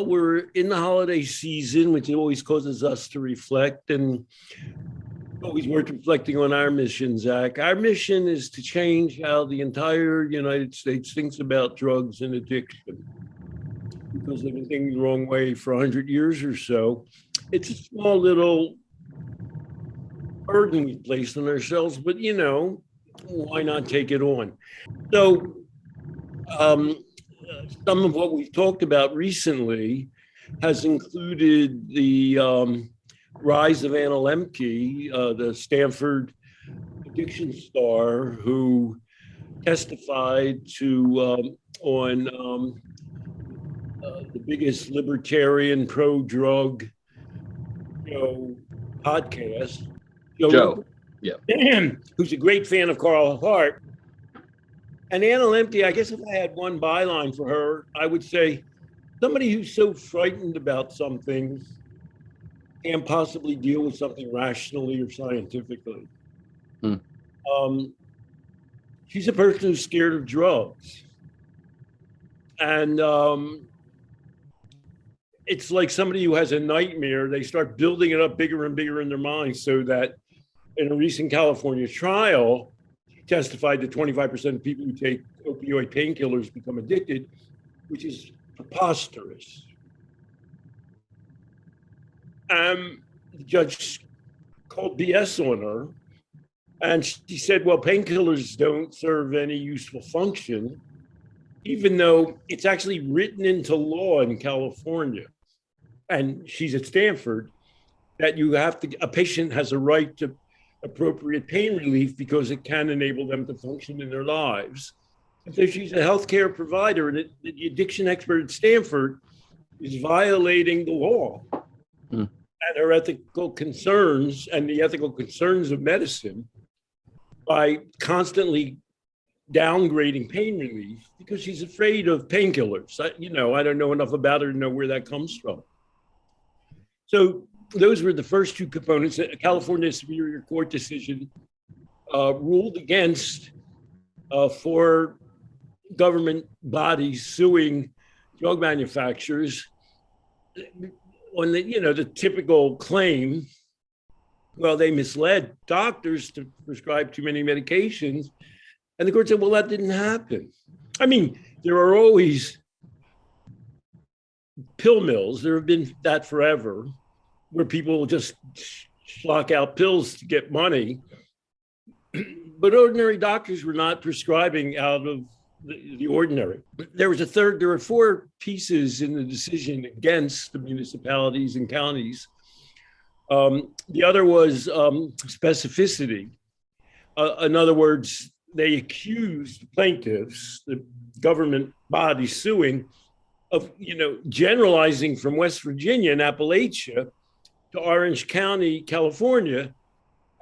We're in the holiday season, which always causes us to reflect, and always worth reflecting on our mission, Zach. Our mission is to change how the entire United States thinks about drugs and addiction, because they've been thinking the wrong way for 100 years or so. It's a small little burden we placed on ourselves, but why not take it on? So, some of what we've talked about recently has included the rise of Anna Lemke, the Stanford addiction star, who testified on the biggest libertarian pro-drug podcast. Joe, yeah, who's a great fan of Carl Hart. And Anna Lemke, I guess if I had one byline for her, I would say somebody who's so frightened about something can't possibly deal with something rationally or scientifically. She's a person who's scared of drugs. And it's like somebody who has a nightmare. They start building it up bigger and bigger in their mind, so that in a recent California trial, testified that 25% of people who take opioid painkillers become addicted, which is preposterous. The judge called BS on her, and she said, well, painkillers don't serve any useful function, even though it's actually written into law in California, and she's at Stanford, that a patient has a right to appropriate pain relief because it can enable them to function in their lives. And so she's a healthcare provider, and the addiction expert at Stanford is violating the law and her ethical concerns and the ethical concerns of medicine by constantly downgrading pain relief because she's afraid of painkillers. I don't know enough about her to know where that comes from. So those were the first two components. A California Superior Court decision ruled against for government bodies suing drug manufacturers on the typical claim, well, they misled doctors to prescribe too many medications. And the court said, well, that didn't happen. I mean, there are always pill mills. There have been that forever, where people just schlock out pills to get money. But ordinary doctors were not prescribing out of the ordinary. There were four pieces in the decision against the municipalities and counties. The other was specificity. In other words, they accused plaintiffs, the government body suing, of generalizing from West Virginia and Appalachia to Orange County, California.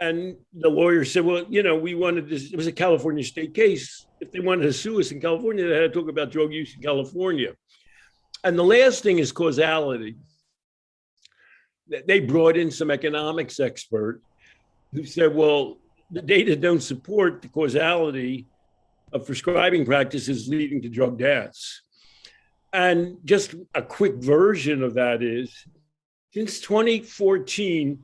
And the lawyer said, well, we wanted this, it was a California state case. If they wanted to sue us in California, they had to talk about drug use in California. And the last thing is causality. They brought in some economics expert who said, well, the data don't support the causality of prescribing practices leading to drug deaths. And just a quick version of that is, since 2014,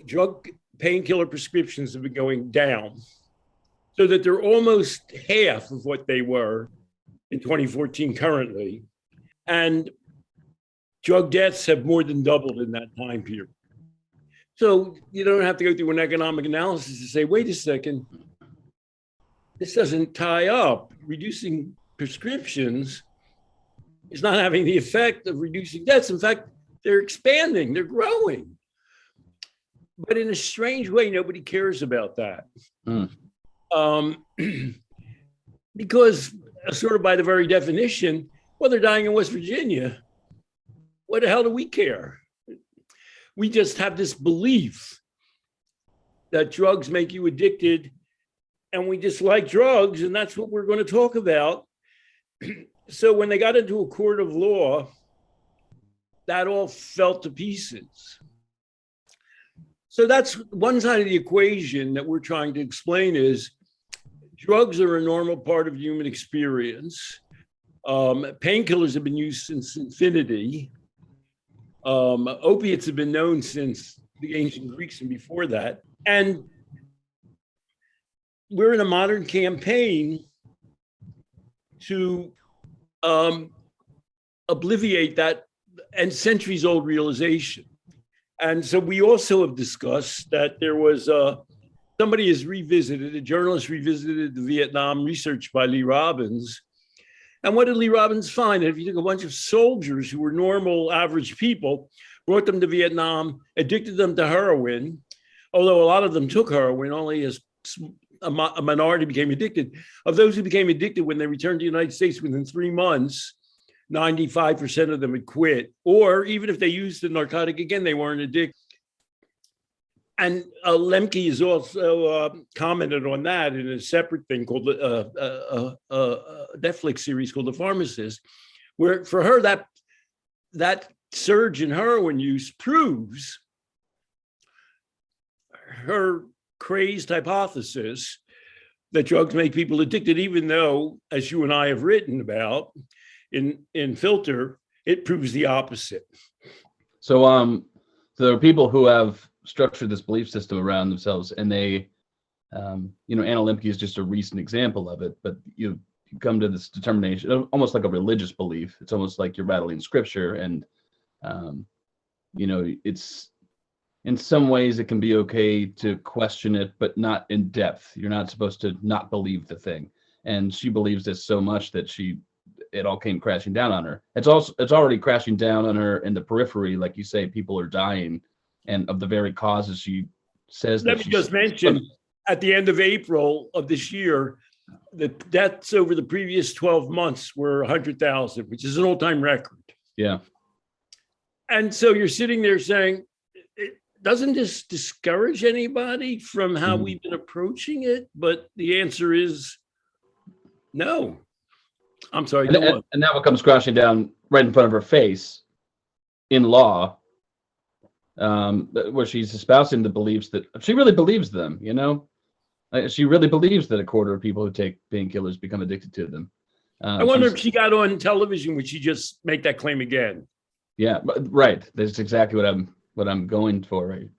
drug painkiller prescriptions have been going down, so that they're almost half of what they were in 2014 currently. And drug deaths have more than doubled in that time period. So you don't have to go through an economic analysis to say, wait a second, this doesn't tie up. Reducing prescriptions is not having the effect of reducing deaths. In fact, they're expanding, they're growing. But in a strange way, nobody cares about that. Because sort of by the very definition, well, they're dying in West Virginia. What the hell do we care? We just have this belief that drugs make you addicted, and we dislike drugs, and that's what we're going to talk about. So when they got into a court of law, that all fell to pieces. So that's one side of the equation that we're trying to explain is drugs are a normal part of human experience. Painkillers have been used since infinity. Opiates have been known since the ancient Greeks and before that. And we're in a modern campaign to obliviate that and centuries old realization. And so we also have discussed that there was somebody has revisited, a journalist revisited the Vietnam research by Lee Robbins. And what did Lee Robbins find? If you took a bunch of soldiers who were normal, average people, brought them to Vietnam, addicted them to heroin, although a lot of them took heroin, only a minority became addicted. Of those who became addicted when they returned to the United States within 3 months, 95% of them had quit. Or even if they used the narcotic again, they weren't addicted. And Lemke has also commented on that in a separate thing called a Netflix series called The Pharmacist, where for her that surge in heroin use proves her crazed hypothesis that drugs make people addicted, even though, as you and I have written about in Filter, it proves the opposite. So there are people who have structured this belief system around themselves, and they, Anna Lemke is just a recent example of it, but you come to this determination, almost like a religious belief. It's almost like you're battling scripture, and, it's, in some ways it can be okay to question it, but not in depth. You're not supposed to not believe the thing. And she believes this so much that it all came crashing down on her. It's already crashing down on her in the periphery. Like you say, people are dying, and of the very causes she says. Let me just mention, at the end of April of this year, the deaths over the previous 12 months were 100,000, which is an all-time record. Yeah. And so you're sitting there saying, doesn't this discourage anybody from how we've been approaching it? But the answer is no. I'm sorry. And now it comes crashing down right in front of her face in law, where she's espousing the beliefs that she really believes them, she really believes that a quarter of people who take painkillers become addicted to them. I wonder if she got on television, would she just make that claim again? Yeah, right. That's exactly what I'm going for, right?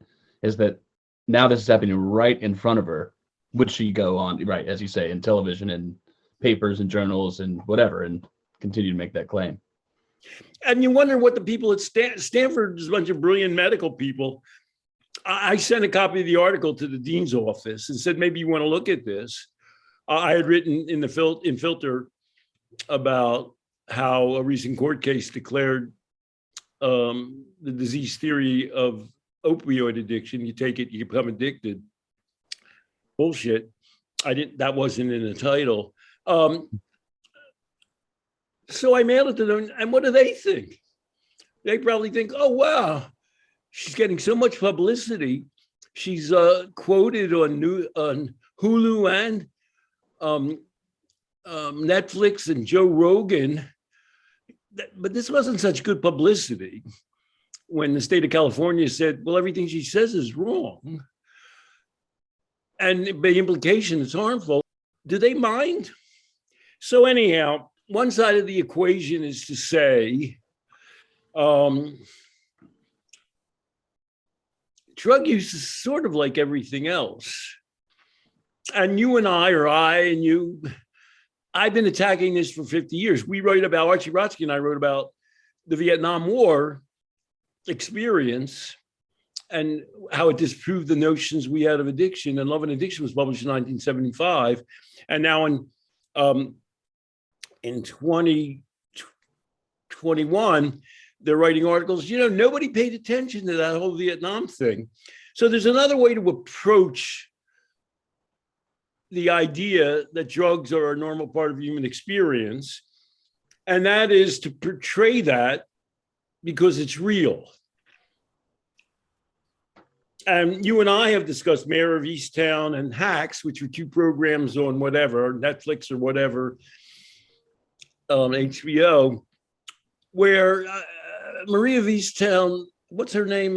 Is that now this is happening right in front of her. Would she go on, right, as you say, in television and papers and journals and whatever, and continue to make that claim? And you wonder what the people at Stanford, is a bunch of brilliant medical people. I sent a copy of the article to the dean's office and said, maybe you want to look at this. I had written in Filter about how a recent court case declared the disease theory of opioid addiction. You take it, you become addicted. Bullshit. That wasn't in the title. So I mailed it to them, and what do they think? They probably think, oh, wow, she's getting so much publicity. She's quoted on Hulu and Netflix and Joe Rogan. But this wasn't such good publicity when the state of California said, well, everything she says is wrong. And by implication, it's harmful. Do they mind? So anyhow, one side of the equation is to say, drug use is sort of like everything else. And you and I, or I and you, I've been attacking this for 50 years. Archie Rotsky and I wrote about the Vietnam War experience and how it disproved the notions we had of addiction. And Love and Addiction was published in 1975. And now in 2021, they're writing articles. Nobody paid attention to that whole Vietnam thing. So there's another way to approach the idea that drugs are a normal part of human experience, and that is to portray that because it's real. And you and I have discussed Mayor of Easttown and Hacks, which are two programs on whatever, Netflix or whatever, HBO, where Maria of Easttown, what's her name?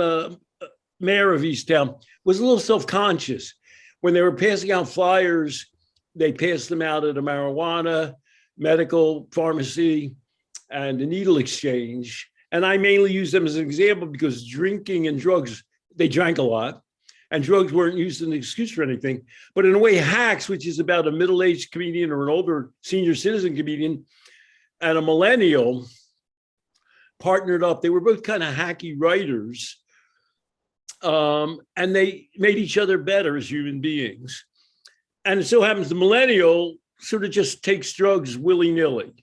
Mayor of Easttown, was a little self-conscious. When they were passing out flyers, they passed them out at a marijuana medical, pharmacy, and the needle exchange. And I mainly use them as an example because drinking and drugs, they drank a lot, and drugs weren't used as an excuse for anything. But in a way, Hacks, which is about a middle-aged comedian or an older senior citizen comedian and a millennial, partnered up. They were both kind of hacky writers, and they made each other better as human beings. And it so happens the millennial sort of just takes drugs willy-nilly.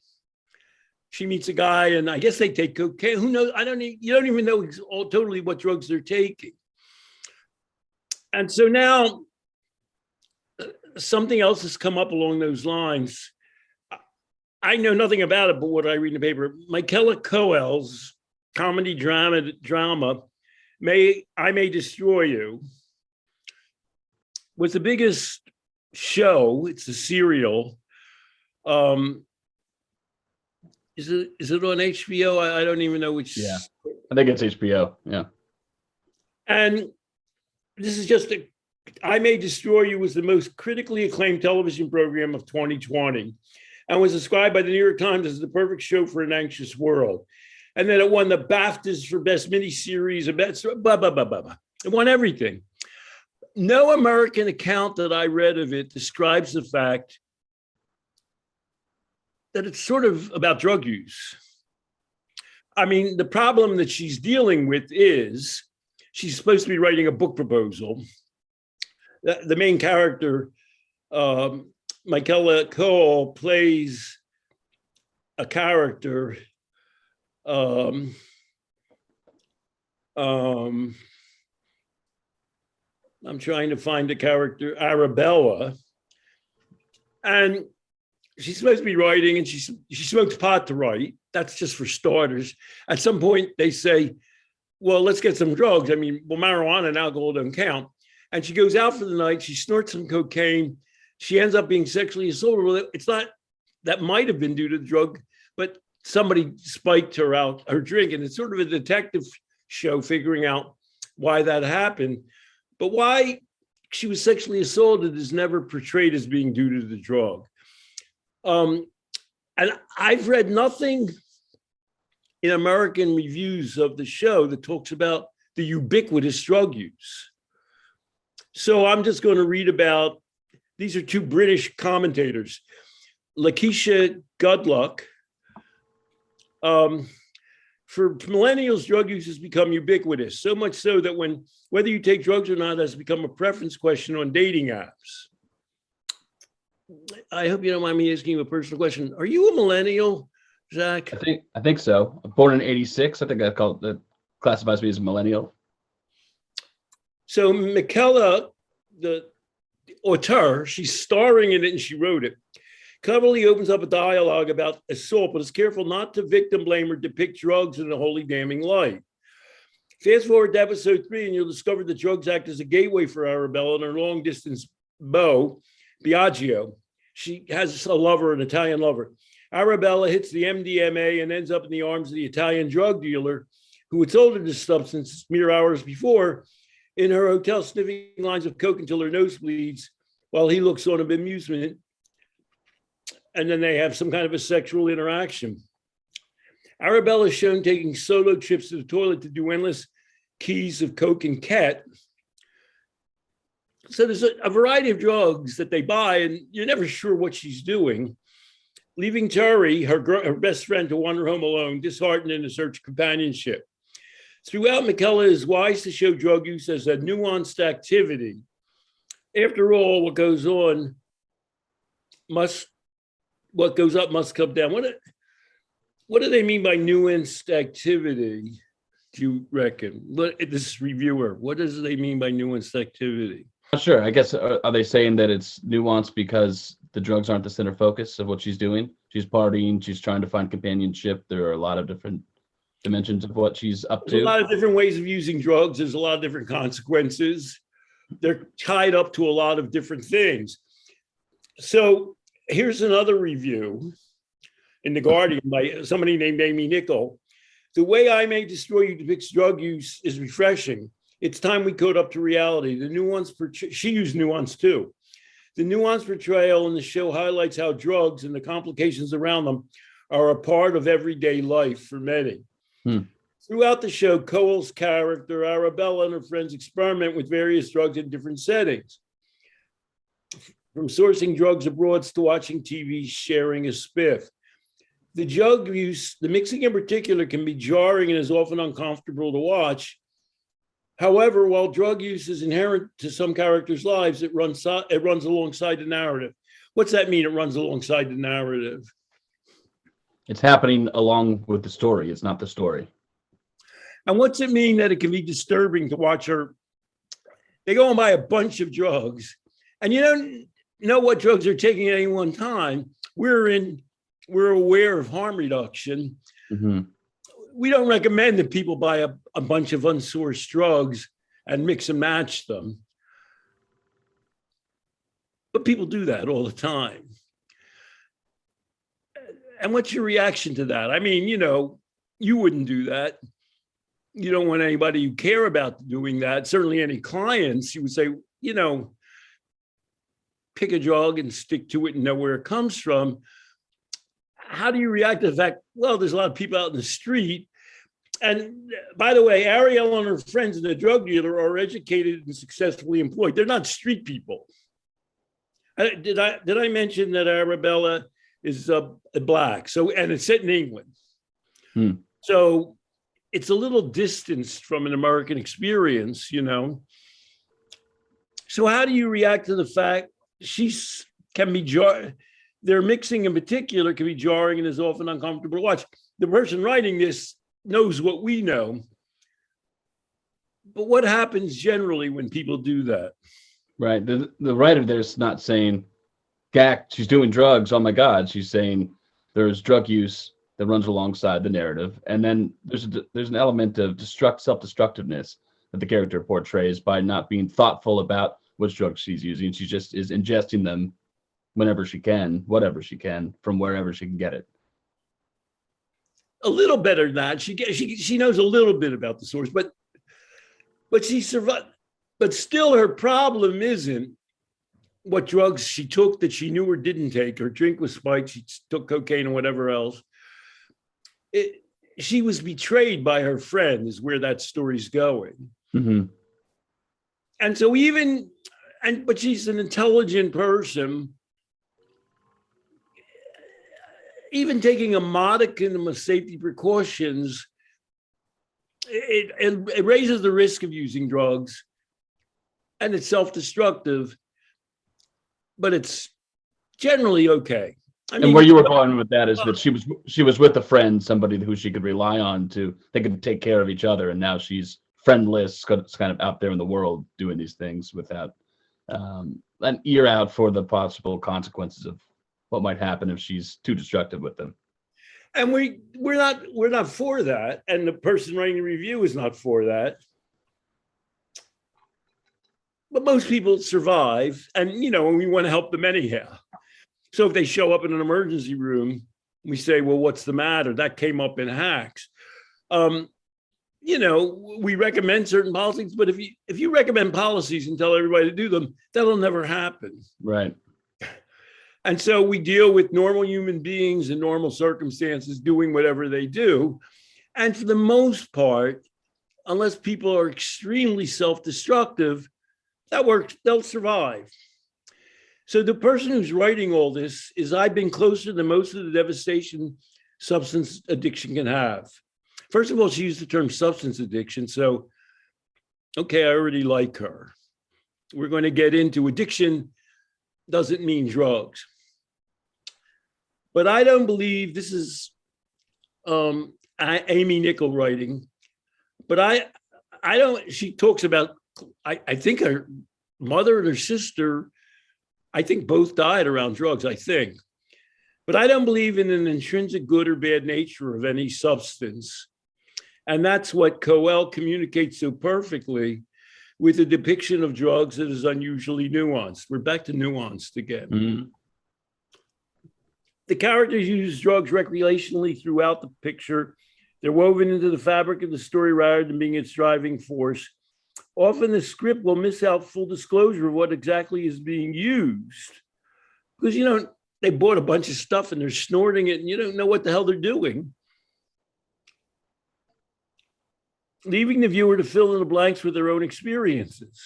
She meets a guy, and I guess they take cocaine. Who knows? You don't even know totally what drugs they're taking. And so now something else has come up along those lines. I know nothing about it, but what I read in the paper, Michaela Coel's comedy drama, I May Destroy You, was the biggest show. It's a serial. Is it on HBO? I don't even know which. Yeah, I think it's HBO. Yeah. And this is just I May Destroy You was the most critically acclaimed television program of 2020 and was described by the New York Times as the perfect show for an anxious world. And then it won the BAFTAs for best miniseries, blah, blah, blah, blah, blah. It won everything. No American account that I read of it describes the fact that it's sort of about drug use. I mean, the problem that she's dealing with is she's supposed to be writing a book proposal. The main character, Michaela Coel, plays a character. I'm trying to find the character, Arabella. And she's supposed to be writing, and she smokes pot to write. That's just for starters. At some point, they say, well, let's get some drugs. I mean, well, marijuana and alcohol don't count. And she goes out for the night. She snorts some cocaine. She ends up being sexually assaulted. Well, it's not, that might have been due to the drug, but somebody spiked her drink. And it's sort of a detective show figuring out why that happened. But why she was sexually assaulted is never portrayed as being due to the drug. And I've read nothing in American reviews of the show that talks about the ubiquitous drug use. So I'm just going to read about, these are two British commentators, Lakeisha Goodluck. For millennials, drug use has become ubiquitous, so much so that whether you take drugs or not has become a preference question on dating apps. I hope you don't mind me asking you a personal question. Are you a millennial, Zach? I think so. Born in '86. I think that classifies me as a millennial. So Michaela, the auteur, she's starring in it and she wrote it, cleverly opens up a dialogue about assault, but is careful not to victim blame or depict drugs in a wholly damning light. Fast forward to episode 3, and you'll discover that drugs act as a gateway for Arabella and her long-distance beau, Biagio. She has a lover, an Italian lover. Arabella hits the MDMA and ends up in the arms of the Italian drug dealer who had sold her this substance mere hours before in her hotel, sniffing lines of coke until her nose bleeds while he looks on of amusement. And then they have some kind of a sexual interaction. Arabella is shown taking solo trips to the toilet to do endless keys of coke and ket. So there's a variety of drugs that they buy, and you're never sure what she's doing. Leaving Terry, her best friend, to wander home alone, disheartened in a search of companionship. Throughout, Michaela is wise to show drug use as a nuanced activity. After all, what goes up must come down. What do they mean by nuanced activity, do you reckon? This reviewer, what does they mean by nuanced activity? Not sure. I guess, are they saying that it's nuanced because the drugs aren't the center focus of what she's doing? She's partying, she's trying to find companionship. There are a lot of different dimensions of what she's up to. There's a lot of different ways of using drugs. There's a lot of different consequences. They're tied up to a lot of different things. So here's another review in The Guardian by somebody named Amy Nicol. The way I May Destroy You depicts drug use is refreshing. It's time we code up to reality. The nuance, she used nuance too. The nuanced portrayal in the show highlights how drugs and the complications around them are a part of everyday life for many. Throughout the show, Cole's character, Arabella, and her friends experiment with various drugs in different settings. From sourcing drugs abroad to watching TV, sharing a spiff. The drug use, the mixing in particular, can be jarring and is often uncomfortable to watch. However, while drug use is inherent to some characters' lives, it runs alongside the narrative. What's that mean? It runs alongside the narrative. It's happening along with the story. It's not the story. And what's it mean that it can be disturbing to watch her? They go and buy a bunch of drugs, and you don't know what drugs they're taking at any one time. We're aware of harm reduction. Mm-hmm. We don't recommend that people buy a bunch of unsourced drugs and mix and match them. But people do that all the time. And what's your reaction to that? I mean, you wouldn't do that. You don't want anybody you care about doing that. Certainly any clients, you would say, pick a drug and stick to it and know where it comes from. How do you react to the fact, well, there's a lot of people out in the street. And by the way, Ariel and her friends and the drug dealer are educated and successfully employed. They're not street people. Did I mention that Arabella is Black? And it's set in England. So it's a little distanced from an American experience, So how do you react to the fact their mixing in particular can be jarring and is often uncomfortable to watch? The person writing this knows what we know. But what happens generally when people do that? Right. The writer there's not saying, Gak, she's doing drugs. Oh my God. She's saying there's drug use that runs alongside the narrative. And then there's an element of self-destructiveness that the character portrays by not being thoughtful about which drugs she's using. She just is ingesting them whenever she can, whatever she can, from wherever she can get it. A little better than that. She knows a little bit about the source, but she survived. But still, her problem isn't what drugs she took that she knew or didn't take. Her drink was spiked. She took cocaine and whatever else. She was betrayed by her friend, is where that story's going. Mm-hmm. And so but she's an intelligent person. Even taking a modicum of safety precautions, it raises the risk of using drugs, and it's self-destructive, but it's generally okay. And where you were going with that is that she was with a friend, somebody who she could rely on they could take care of each other, and now she's friendless, kind of out there in the world doing these things without an ear out for the possible consequences of what might happen if she's too destructive with them. And we're not for that, and the person writing the review is not for that. But most people survive, and we want to help them anyhow. So if they show up in an emergency room, we say, well, what's the matter? That came up in hacks. We recommend certain policies, but if you recommend policies and tell everybody to do them, that'll never happen. Right. And so we deal with normal human beings in normal circumstances doing whatever they do. And for the most part, unless people are extremely self-destructive, that works, they'll survive. So the person who's writing all this is, I've been closer than most of the devastation substance addiction can have. First of all, she used the term substance addiction. So, okay, I already like her. We're going to get into addiction doesn't mean drugs. But I don't believe this is Amy Nickel writing, but I don't, she talks about, I think her mother and her sister, I think both died around drugs, I think. But I don't believe in an intrinsic good or bad nature of any substance. And that's what Coel communicates so perfectly with a depiction of drugs that is unusually nuanced. We're back to nuanced again. Mm-hmm. The characters use drugs recreationally throughout the picture. They're woven into the fabric of the story rather than being its driving force. often the script will miss out full disclosure of what exactly is being used. Because, they bought a bunch of stuff and they're snorting it and you don't know what the hell they're doing. Leaving the viewer to fill in the blanks with their own experiences.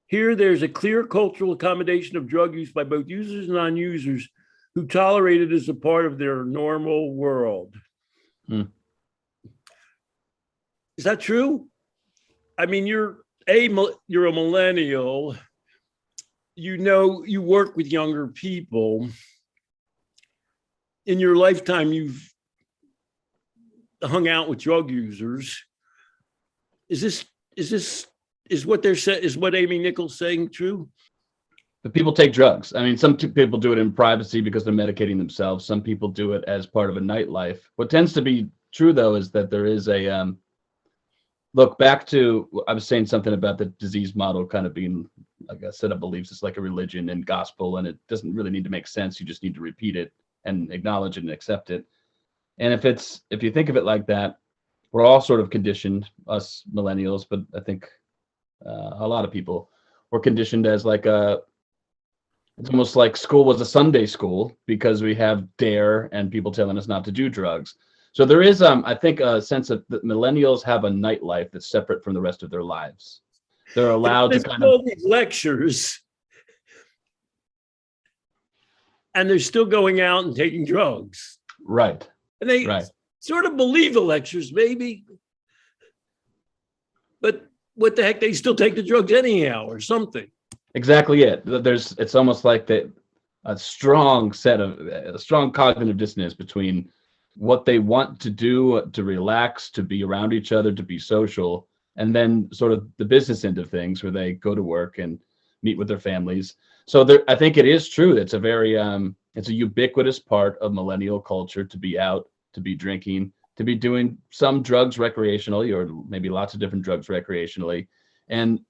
Here, there's a clear cultural accommodation of drug use by both users and non-users who tolerate it as a part of their normal world. Is that true? I mean, you're a millennial. You work with younger people. In your lifetime, you've hung out with drug users. Is what Amy Nichols saying true? But people take drugs. I mean, some people do it in privacy because they're medicating themselves. Some people do it as part of a nightlife. What tends to be true, though, is that there is a look back to, I was saying something about the disease model kind of being like a set of beliefs. It's like a religion and gospel, and it doesn't really need to make sense. You just need to repeat it and acknowledge it and accept it. And if you think of it like that, we're all sort of conditioned, us millennials, but I think a lot of people were conditioned as like it's almost like school was a Sunday school because we have DARE and people telling us not to do drugs. So there is, I think, a sense of that millennials have a nightlife that's separate from the rest of their lives. They're allowed to kind of these lectures, and they're still going out and taking drugs. Right. And they sort of believe the lectures, maybe. But what the heck? They still take the drugs anyhow, or something. Exactly it. It's almost like a strong cognitive dissonance between what they want to do to relax, to be around each other, to be social, and then sort of the business end of things where they go to work and meet with their families. So I think it is true. It's a very it's a ubiquitous part of millennial culture to be out, to be drinking, to be doing some drugs recreationally, or maybe lots of different drugs recreationally. And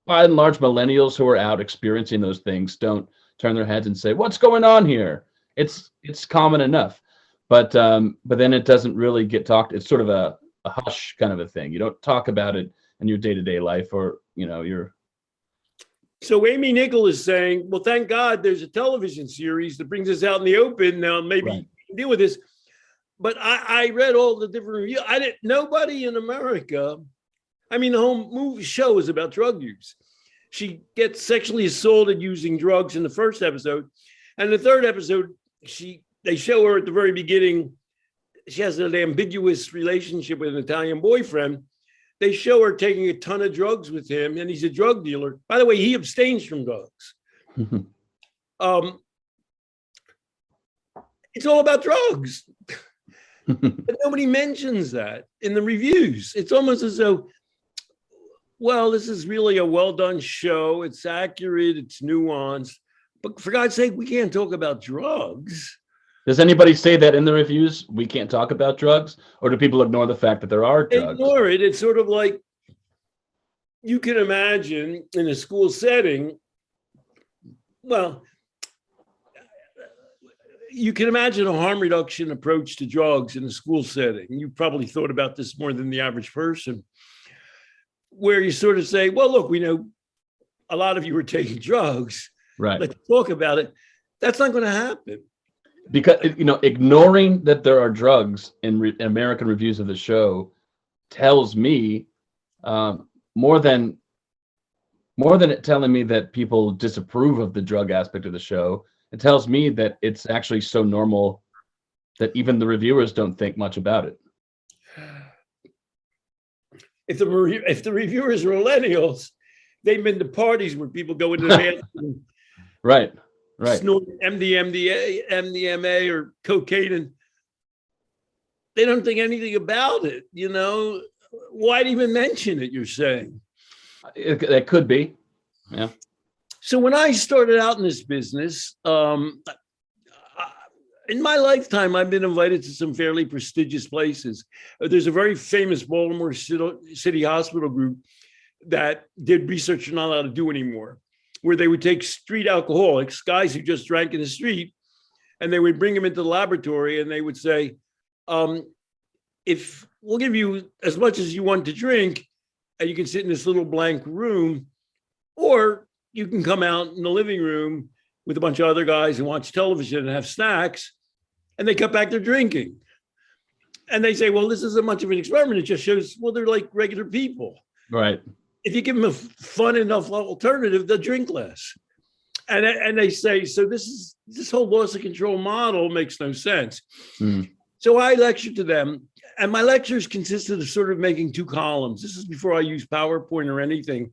by and large, millennials who are out experiencing those things don't turn their heads and say, "What's going on here?" It's common enough, but then it doesn't really get talked. It's sort of a hush kind of a thing. You don't talk about it in your day-to-day life, or you're. So Amy Nichols is saying, "Well, thank God there's a television series that brings us out in the open. Now maybe we can deal with this." But I read all the different reviews. Nobody in America. I mean, the whole show is about drug use. She gets sexually assaulted using drugs in the first episode. And the third episode, they show her at the very beginning, she has an ambiguous relationship with an Italian boyfriend. They show her taking a ton of drugs with him, and he's a drug dealer. By the way, he abstains from drugs. It's all about drugs. But nobody mentions that in the reviews. It's almost as though, well, this is really a well-done show. It's accurate. It's nuanced. But for God's sake, we can't talk about drugs. Does anybody say that in the reviews? We can't talk about drugs? Or do people ignore the fact that there are drugs? Ignore it. It's sort of like you can imagine in a school setting, well, you can imagine a harm reduction approach to drugs in a school setting. You probably thought about this more than the average person, where you sort of say, well, look, we know a lot of you are taking drugs. Right. Let's talk about it. That's not going to happen. Because, ignoring that there are drugs in American reviews of the show tells me more than it telling me that people disapprove of the drug aspect of the show. It tells me that it's actually so normal that even the reviewers don't think much about it. If the reviewers are millennials, they've been to parties where people go into the bathroom, right, snort MDMA or cocaine, and they don't think anything about it. Why'd even mention it? You're saying it could be, yeah. So when I started out in this business, in my lifetime, I've been invited to some fairly prestigious places. There's a very famous Baltimore City Hospital group that did research you're not allowed to do anymore, where they would take street alcoholics, guys who just drank in the street, and they would bring them into the laboratory and they would say, if we'll give you as much as you want to drink, and you can sit in this little blank room, or you can come out in the living room with a bunch of other guys and watch television and have snacks, and they cut back their drinking. And they say, well, this isn't much of an experiment. It just shows, well, they're like regular people. Right. If you give them a fun enough alternative, they'll drink less. And they say, so this whole loss of control model makes no sense. So I lectured to them, and my lectures consisted of sort of making 2 columns. This is before I used PowerPoint or anything.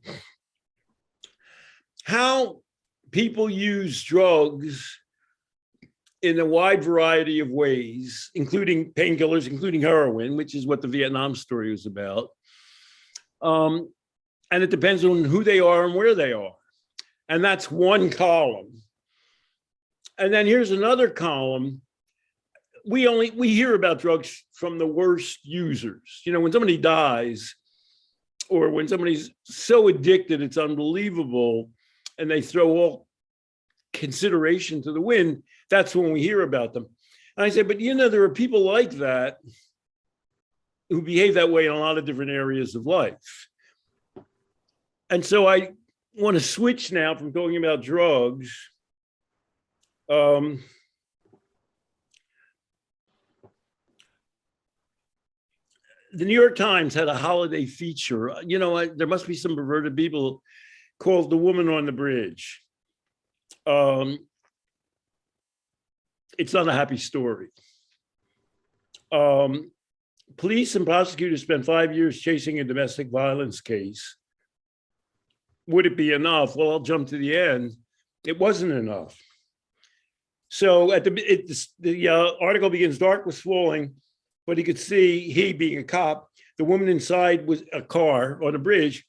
How people use drugs in a wide variety of ways, including painkillers, including heroin, which is what the Vietnam story was about. And it depends on who they are and where they are. And that's 1 column. And then here's another column. We hear about drugs from the worst users. You know, when somebody dies, or when somebody's so addicted, it's unbelievable, and they throw all consideration to the wind, that's when we hear about them. And I said, but you know, there are people like that who behave that way in a lot of different areas of life. And so I want to switch now from talking about drugs. The New York Times had a holiday feature. You know, there must be some perverted people, called The Woman on the Bridge. It's not a happy story. Police and prosecutors spent 5 years chasing a domestic violence case. Would it be enough? Well, I'll jump to the end. It wasn't enough. So at the article begins, dark was falling, but he could see, he being a cop, the woman inside was a car on a bridge,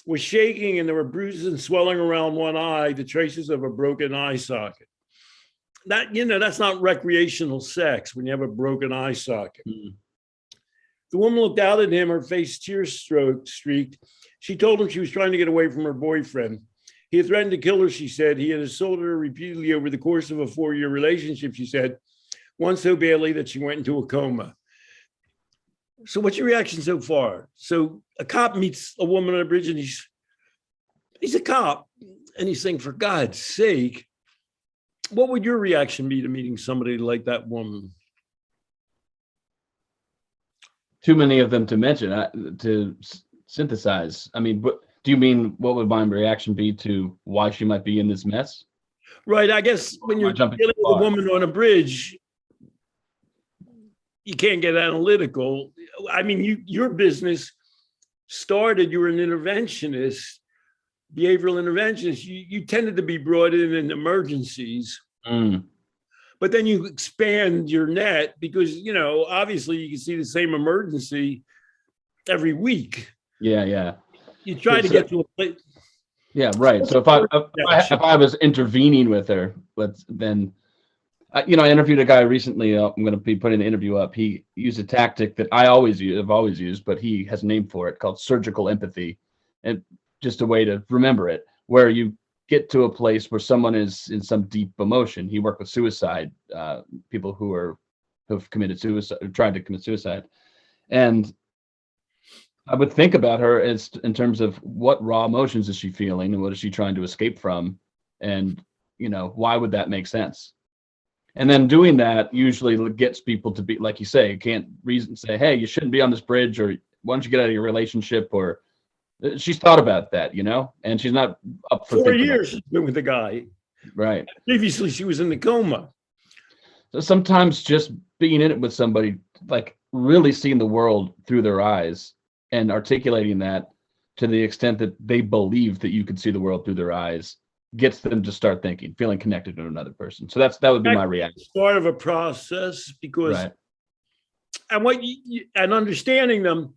was shaking, and there were bruises and swelling around one eye, the traces of a broken eye socket. That, you know, that's not recreational sex when you have a broken eye socket. The woman looked out at him, her face tear-streaked. She told him she was trying to get away from her boyfriend. He had threatened to kill her, she said. He had assaulted her repeatedly over the course of a 4-year relationship, she said, once so badly that she went into a coma. So what's your reaction so far? So a cop meets a woman on a bridge, and he's a cop, and he's saying, for God's sake, what would your reaction be to meeting somebody like that woman? Too many of them to mention, to synthesize. I mean, do you mean what would my reaction be to why she might be in this mess? Right. I guess when you're dealing with a woman on a bridge, you can't get analytical. I mean, your business started, you were an interventionist, behavioral interventionist. You tended to be brought in emergencies. But then you expand your net because, you know, obviously you can see the same emergency every week. Yeah. You try to get to a place. Yeah, right. So if I was intervening with her, then I interviewed a guy recently. I'm going to be putting the interview up. He used a tactic that I've always used, but he has a name for it, called surgical empathy, and just a way to remember it, where you get to a place where someone is in some deep emotion. He worked with suicide, people who've committed suicide, tried to commit suicide, and I would think about her as in terms of what raw emotions is she feeling and what is she trying to escape from, and why would that make sense? And then doing that usually gets people to be, like you say, you can't say, hey, you shouldn't be on this bridge, or why don't you get out of your relationship, or she's thought about that, and she's not up for 4 years she's been with the guy. Right. Previously, she was in the coma. So sometimes just being in it with somebody, like really seeing the world through their eyes and articulating that to the extent that they believe that you could see the world through their eyes, gets them to start thinking, feeling connected to another person. So that would be my reaction. It's part of a process because, right. And understanding them,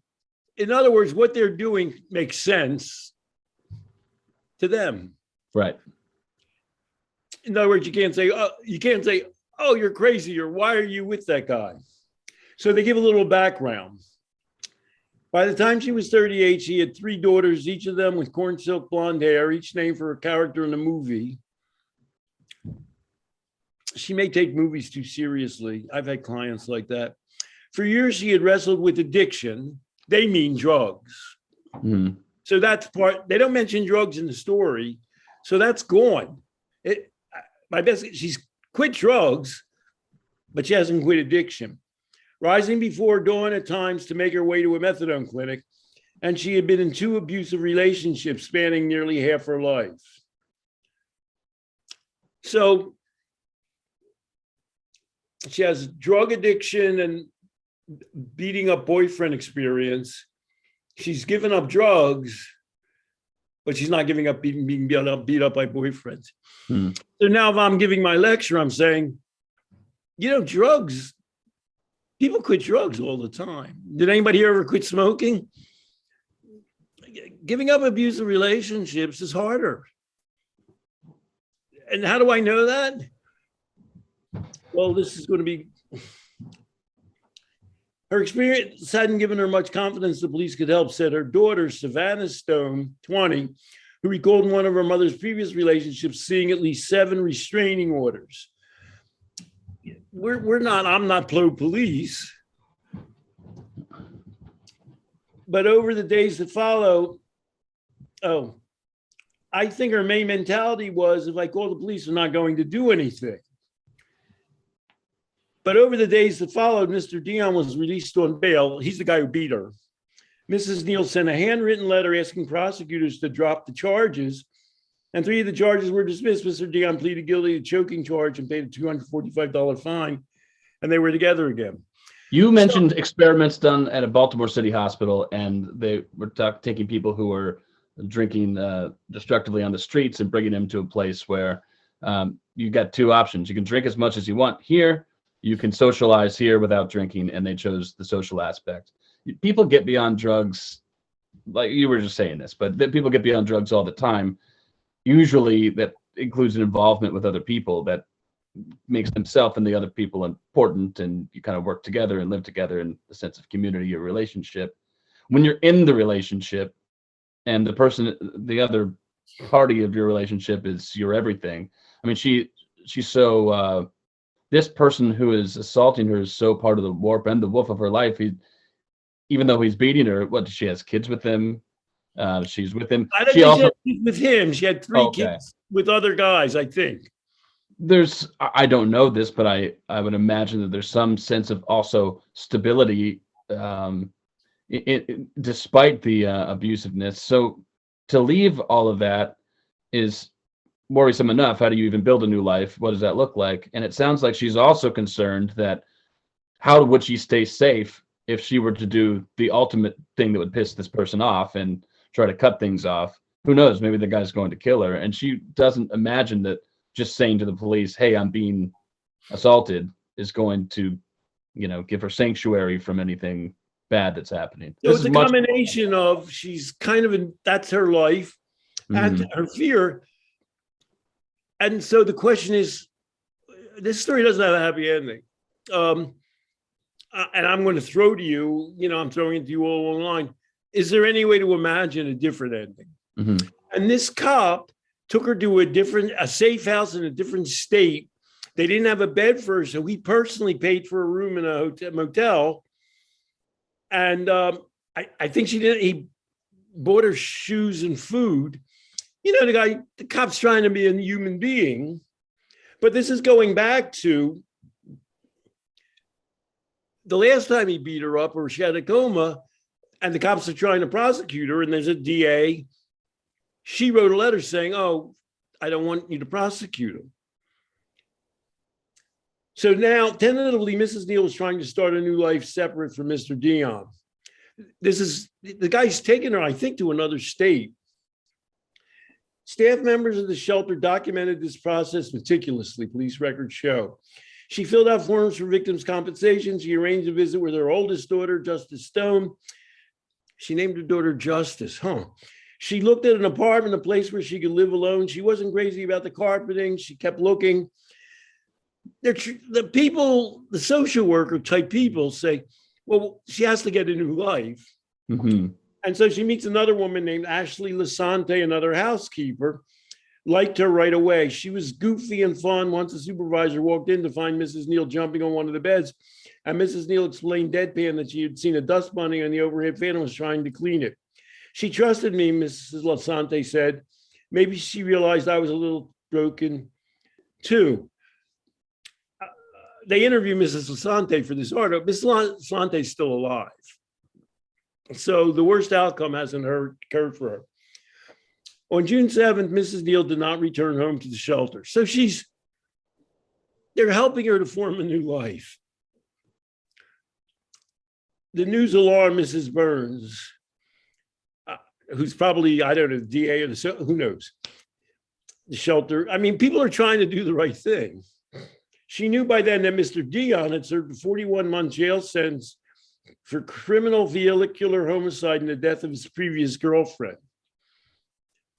in other words, what they're doing makes sense to them. Right. In other words, you can't say, oh, you're crazy, or why are you with that guy? So they give a little background. By the time she was 38, she had 3 daughters, each of them with corn silk blonde hair, each named for a character in a movie. She may take movies too seriously. I've had clients like that. For years, she had wrestled with addiction. They mean drugs. Mhm. So that's part, they don't mention drugs in the story. So that's gone. My best, she's quit drugs, but she hasn't quit addiction. Rising before dawn at times to make her way to a methadone clinic, and she had been in 2 abusive relationships spanning nearly half her life. So she has drug addiction and beating up boyfriend experience. She's given up drugs, but she's not giving up being beat up by boyfriends. So now if I'm giving my lecture, I'm saying, drugs, people quit drugs all the time. Did anybody here ever quit smoking? Giving up abusive relationships is harder. And how do I know that? Well, this is going to be, her experience hadn't given her much confidence the police could help, said her daughter, Savannah Stone, 20, who recalled in one of her mother's previous relationships seeing at least 7 restraining orders. I'm not pro-police, but over the days that follow, I think her main mentality was, if I call the police, they're not going to do anything. But over the days that followed, Mr. Dion was released on bail. He's the guy who beat her. Mrs. Neal sent a handwritten letter asking prosecutors to drop the charges, and 3 of the charges were dismissed. Mr. Dion pleaded guilty to choking charge and paid a $245 fine, and they were together again. You mentioned experiments done at a Baltimore City hospital, and they were taking people who were drinking destructively on the streets and bringing them to a place where you got 2 options. You can drink as much as you want here. You can socialize here without drinking, and they chose the social aspect. People get beyond drugs, like you were just saying this, but people get beyond drugs all the time. Usually that includes an involvement with other people that makes themselves and the other people important, and you kind of work together and live together in the sense of community or relationship. When you're in the relationship and the other party of your relationship is your everything. I mean, she's so, this person who is assaulting her is so part of the warp and the woof of her life. Even though he's beating her, she has kids with him. She's with him. I don't think she had kids with him. She had 3 kids with other guys, I think. I don't know this, but I would imagine that there's some sense of also stability despite the abusiveness. So to leave all of that is worrisome enough. How do you even build a new life? What does that look like? And it sounds like she's also concerned that how would she stay safe if she were to do the ultimate thing that would piss this person off and try to cut things off? Who knows? Maybe the guy's going to kill her. And she doesn't imagine that just saying to the police, hey, I'm being assaulted, is going to, give her sanctuary from anything bad that's happening. So it's a combination of she's kind of that's her life and her fear. And so the question is, this story doesn't have a happy ending. And I'm going to throw to you, I'm throwing it to you all online. Is there any way to imagine a different ending? And this cop took her to a safe house in a different state. They didn't have a bed for her, so he personally paid for a room in a motel. And I think he bought her shoes and food. The cop's trying to be a human being, but this is going back to the last time he beat her up or she had a coma, and the cops are trying to prosecute her, and there's a DA. She wrote a letter saying, oh, I don't want you to prosecute him. So now, tentatively, Mrs. Neal is trying to start a new life separate from Mr. Dion. The guy's taken her, I think, to another state. Staff members of the shelter documented this process meticulously, police records show. She filled out forms for victims' compensation. She arranged a visit with her oldest daughter, Justice Stone. She named her daughter Justice, She looked at an apartment, a place where she could live alone. She wasn't crazy about the carpeting. She kept looking. The people, the social worker type people say, well, she has to get a new life. And so she meets another woman named Ashley Lasante, another housekeeper, liked her right away. She was goofy and fun. Once the supervisor walked in to find Mrs. Neal jumping on one of the beds, and Mrs. Neal explained deadpan that she had seen a dust bunny on the overhead fan and was trying to clean it. She trusted me, Mrs. Lasante said. Maybe she realized I was a little broken too. They interviewed Mrs. Lasante for this article. Mrs. Lasante is still alive. So the worst outcome hasn't occurred for her. On June 7th, Mrs. Neal did not return home to the shelter. So they're helping her to form a new life. The news alarmed Mrs. Burns, who's probably, I don't know, the DA or who knows, the shelter. I mean, people are trying to do the right thing. She knew by then that Mr. Dion had served a 41-month jail sentence for criminal vehicular homicide and the death of his previous girlfriend.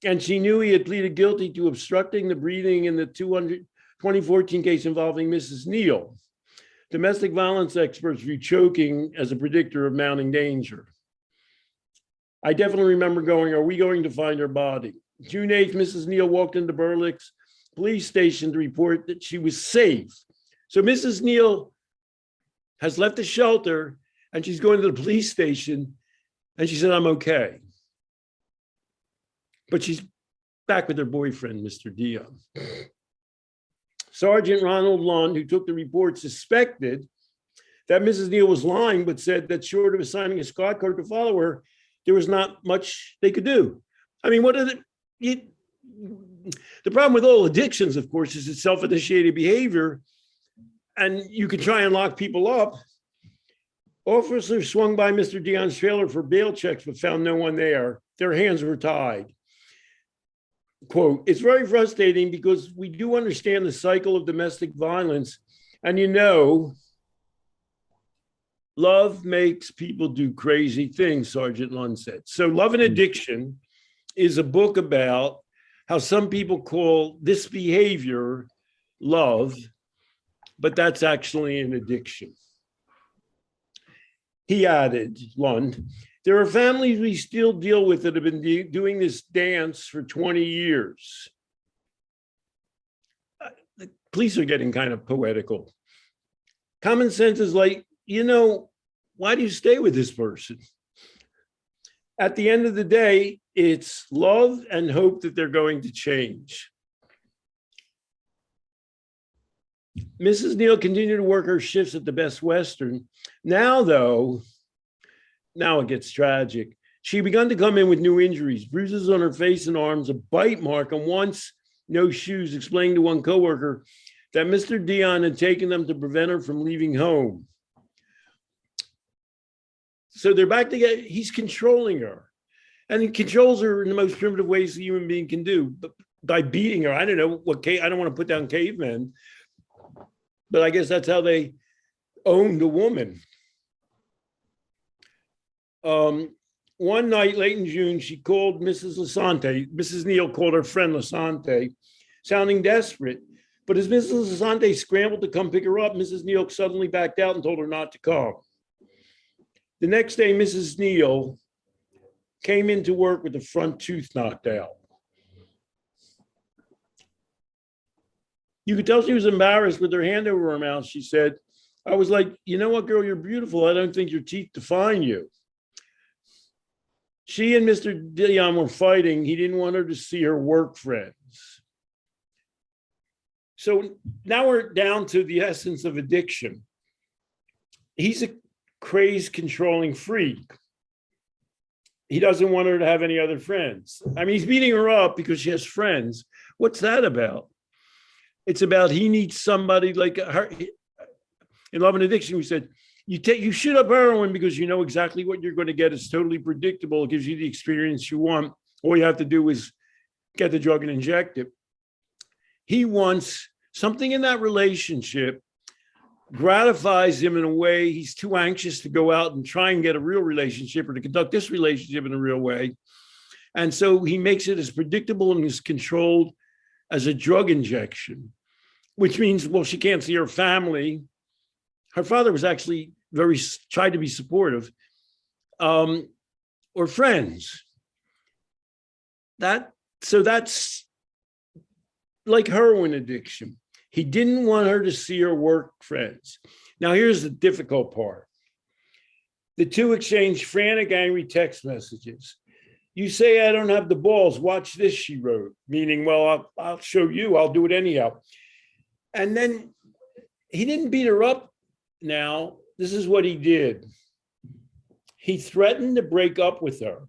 And she knew he had pleaded guilty to obstructing the breathing in the 2014 case involving Mrs. Neal. Domestic violence experts view choking as a predictor of mounting danger. I definitely remember going, are we going to find her body? June 8th, Mrs. Neal walked into Berlick's police station to report that she was safe. So Mrs. Neal has left the shelter and she's going to the police station and she said, I'm okay. But she's back with her boyfriend, Mr. Dion. Sergeant Ronald Lund, who took the report, suspected that Mrs. Neal was lying, but said that short of assigning a squad car to follow her, there was not much they could do. I mean, the problem with all addictions, of course, is it's self-initiated behavior, and you can try and lock people up. Officers swung by Mr. Dion's trailer for bail checks, but found no one there. Their hands were tied. Quote, it's very frustrating because we do understand the cycle of domestic violence. And love makes people do crazy things, Sergeant Lund said. So Love and Addiction is a book about how some people call this behavior love, but that's actually an addiction. He added, Lund, there are families we still deal with that have been doing this dance for 20 years. The police are getting kind of poetical. Common sense is like, why do you stay with this person? At the end of the day, it's love and hope that they're going to change. Mrs. Neal continued to work her shifts at the Best Western. Now, though, it gets tragic. She begun to come in with new injuries, bruises on her face and arms, a bite mark, and once no shoes, explaining to one coworker that Mr. Dion had taken them to prevent her from leaving home. So they're back together. He's controlling her. And he controls her in the most primitive ways a human being can do, but by beating her. I don't know I don't want to put down cavemen, but I guess that's how they owned a woman. One night late in June, she called Mrs. Lasante. Mrs. Neal called her friend Lasante, sounding desperate. But as Mrs. Lasante scrambled to come pick her up, Mrs. Neal suddenly backed out and told her not to come. The next day, Mrs. Neal came into work with the front tooth knocked out. You could tell she was embarrassed with her hand over her mouth. She said, I was like, you know what, girl, you're beautiful. I don't think your teeth define you. She and Mr. Dion were fighting. He didn't want her to see her work friends. So now we're down to the essence of addiction. He's a crazed, controlling freak. He doesn't want her to have any other friends. I mean, he's beating her up because she has friends. What's that about? It's about he needs somebody like her. In Love and Addiction, we said, you shoot up heroin because you know exactly what you're going to get. It's totally predictable. It gives you the experience you want. All you have to do is get the drug and inject it. He wants something in that relationship gratifies him in a way he's too anxious to go out and try and get a real relationship or to conduct this relationship in a real way. And so he makes it as predictable and as controlled as a drug injection, which means, well, she can't see her family. Her father was actually tried to be supportive, or friends. So that's like heroin addiction. He didn't want her to see her work friends. Now, here's the difficult part. The two exchanged frantic, angry text messages. You say I don't have the balls. Watch this, she wrote, meaning, well, I'll show you. I'll do it anyhow. And then he didn't beat her up now. This is what he did. He threatened to break up with her.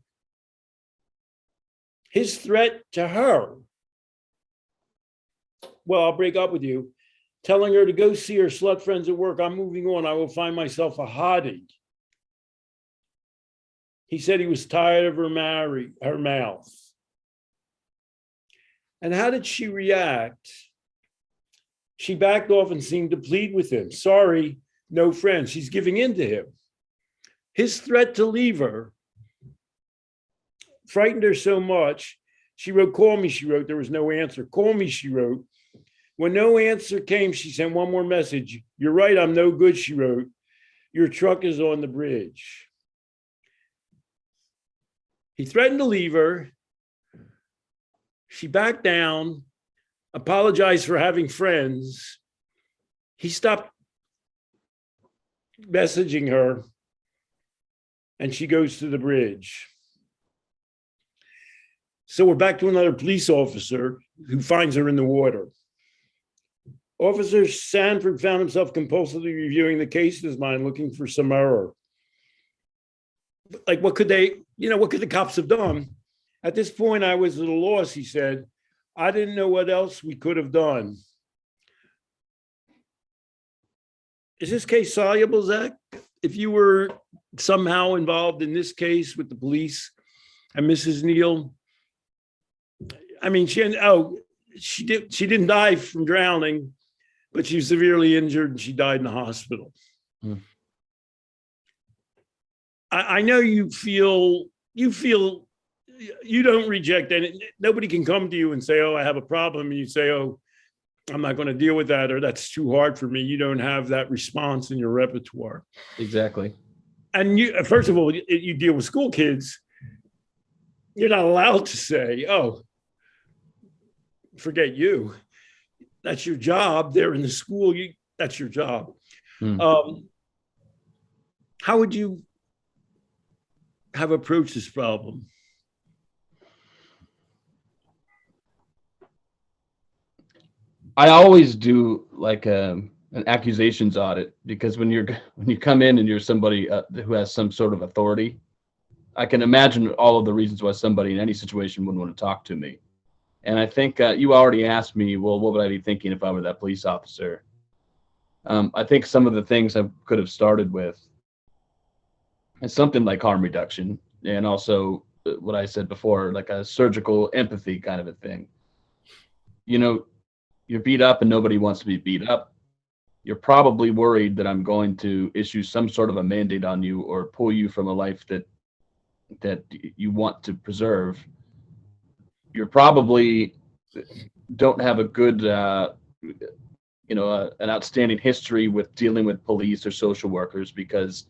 His threat to her, well, I'll break up with you, telling her to go see her slut friends at work. I'm moving on. I will find myself a hottie. He said he was tired of her mouth. And how did she react? She backed off and seemed to plead with him. Sorry, no friends. She's giving in to him. His threat to leave her frightened her so much. She wrote, call me, she wrote. There was no answer. Call me, she wrote. When no answer came, she sent one more message. You're right, I'm no good, she wrote. Your truck is on the bridge. He threatened to leave her. She backed down, apologized for having friends. He stopped messaging her, and she goes to the bridge. So we're back to another police officer who finds her in the water. Officer Sanford found himself compulsively reviewing the case in his mind, looking for some error. Like, what could the cops have done? At this point, I was at a loss, he said. I didn't know what else we could have done. Is this case soluble, Zach? If you were somehow involved in this case with the police and Mrs. Neal, I mean, she didn't die from drowning, but she was severely injured and she died in the hospital. I know you feel you don't reject any. Nobody can come to you and say, oh, I have a problem. And you say, oh, I'm not going to deal with that, or that's too hard for me. You don't have that response in your repertoire. Exactly. And you, first of all, you deal with school kids. You're not allowed to say, oh, forget you. That's your job. They're in the school. That's your job. How would you have approached this problem? I always do like an accusations audit, because when you come in and you're somebody who has some sort of authority, I can imagine all of the reasons why somebody in any situation wouldn't want to talk to me. And I think you already asked me, well, what would I be thinking if I were that police officer? I think some of the things I could have started with is something like harm reduction, and also what I said before, like a surgical empathy kind of a thing. You know, you're beat up and nobody wants to be beat up. You're probably worried that I'm going to issue some sort of a mandate on you or pull you from a life that you want to preserve. You're probably don't have a good, an outstanding history with dealing with police or social workers, because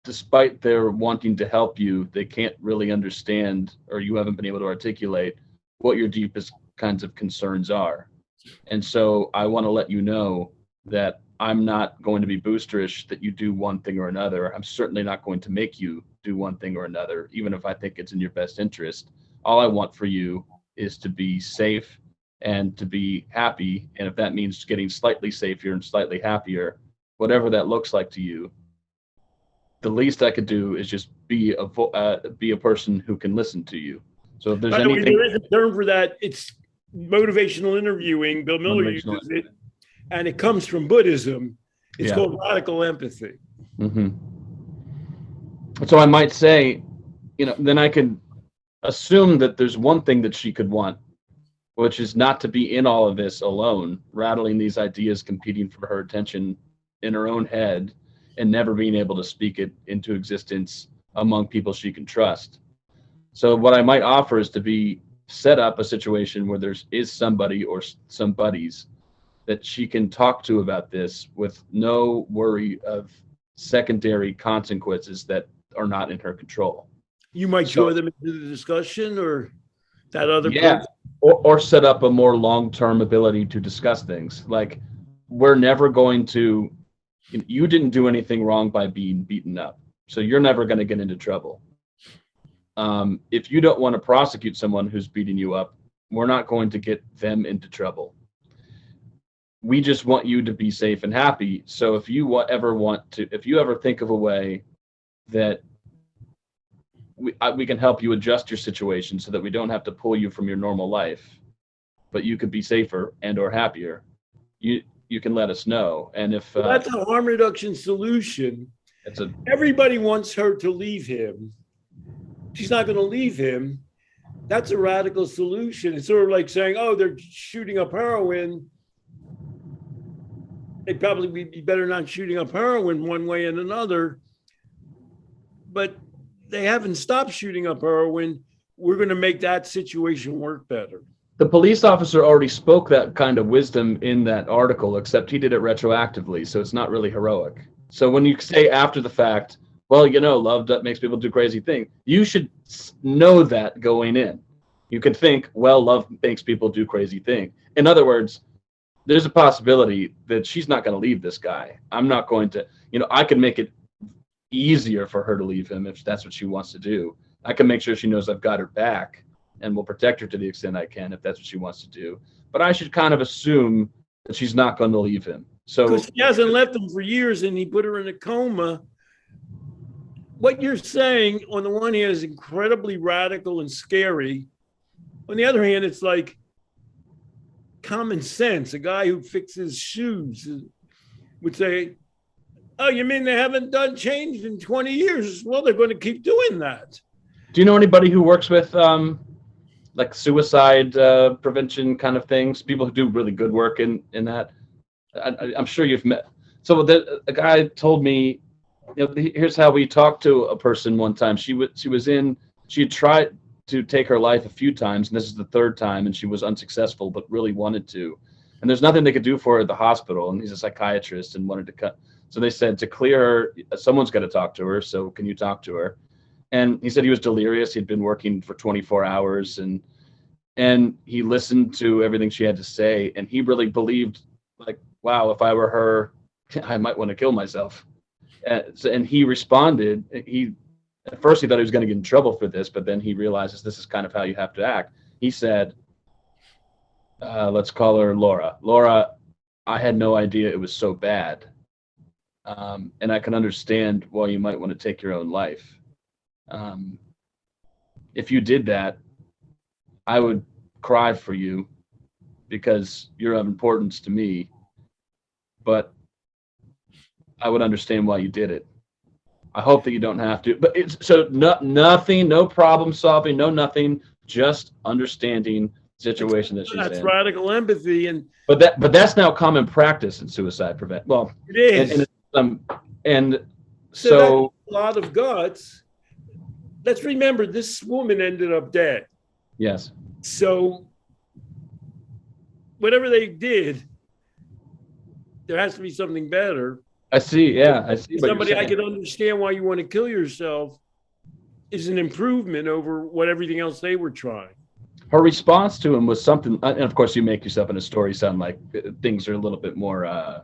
despite their wanting to help you, they can't really understand, or you haven't been able to articulate what your deepest kinds of concerns are. And so I want to let you know that I'm not going to be boosterish that you do one thing or another. I'm certainly not going to make you do one thing or another, even if I think it's in your best interest. All I want for you is to be safe and to be happy. And if that means getting slightly safer and slightly happier, whatever that looks like to you, the least I could do is just be a person who can listen to you. So if there's anything, there is a term for that. It's motivational interviewing. Bill Miller uses it, and it comes from Buddhism. It's called radical empathy. Mm-hmm. So I might say, then I could assume that there's one thing that she could want, which is not to be in all of this alone, rattling these ideas, competing for her attention in her own head, and never being able to speak it into existence among people she can trust. So what I might offer is to set up a situation where there is somebody or some buddies that she can talk to about this with no worry of secondary consequences that are not in her control. You might draw them into the discussion, or that other person? Or set up a more long-term ability to discuss things. Like, we're never going to, you didn't do anything wrong by being beaten up, so you're never going to get into trouble. If you don't want to prosecute someone who's beating you up, we're not going to get them into trouble. We just want you to be safe and happy. So if you if you ever think of a way that we can help you adjust your situation so that we don't have to pull you from your normal life, but you could be safer and or happier, you can let us know. And if that's a harm reduction solution. Everybody wants her to leave him. She's not going to leave him. That's a radical solution. It's sort of like saying, oh, they're shooting up heroin. They'd probably be better not shooting up heroin one way and another. But they haven't stopped shooting up heroin. We're going to make that situation work better. The police officer already spoke that kind of wisdom in that article, except he did it retroactively, so it's not really heroic. So when you say after the fact, well, love that makes people do crazy things, you should know that going in. You can think, well, love makes people do crazy things. In other words, there's a possibility that she's not going to leave this guy. I'm not going to, I can make it easier for her to leave him if that's what she wants to do. I can make sure she knows I've got her back and will protect her to the extent I can if that's what she wants to do. But I should kind of assume that she's not going to leave him. So because she hasn't left him for years and he put her in a coma. What you're saying on the one hand is incredibly radical and scary. On the other hand, it's like common sense. A guy who fixes shoes would say, oh, you mean they haven't changed in 20 years? Well, they're going to keep doing that. Do you know anybody who works with like suicide prevention kind of things? People who do really good work in that? I'm sure you've met. So a guy told me, here's how we talked to a person one time. She had tried to take her life a few times, and this is the third time, and she was unsuccessful, but really wanted to. And there's nothing they could do for her at the hospital, and he's a psychiatrist and wanted to cut. So they said to clear her, someone's got to talk to her, so can you talk to her? And he said he was delirious. He'd been working for 24 hours, and he listened to everything she had to say, and he really believed, like, wow, if I were her, I might want to kill myself. And he responded, at first he thought he was going to get in trouble for this, but then he realizes this is kind of how you have to act. He said, let's call her Laura. Laura, I had no idea it was so bad. And I can understand why you might want to take your own life. If you did that, I would cry for you because you're of importance to me, but I would understand why you did it. I hope that you don't have to, but it's so nothing, no problem solving, no nothing, just understanding the situation that she's in. That's radical empathy, but that's now common practice in suicide prevention. Well, it is, and so a lot of guts. Let's remember, this woman ended up dead. Yes. So whatever they did, there has to be something better. I see. Yeah, I see. Somebody I can understand why you want to kill yourself is an improvement over what everything else they were trying. Her response to him was something, and of course you make yourself in a story sound like things are a little bit more,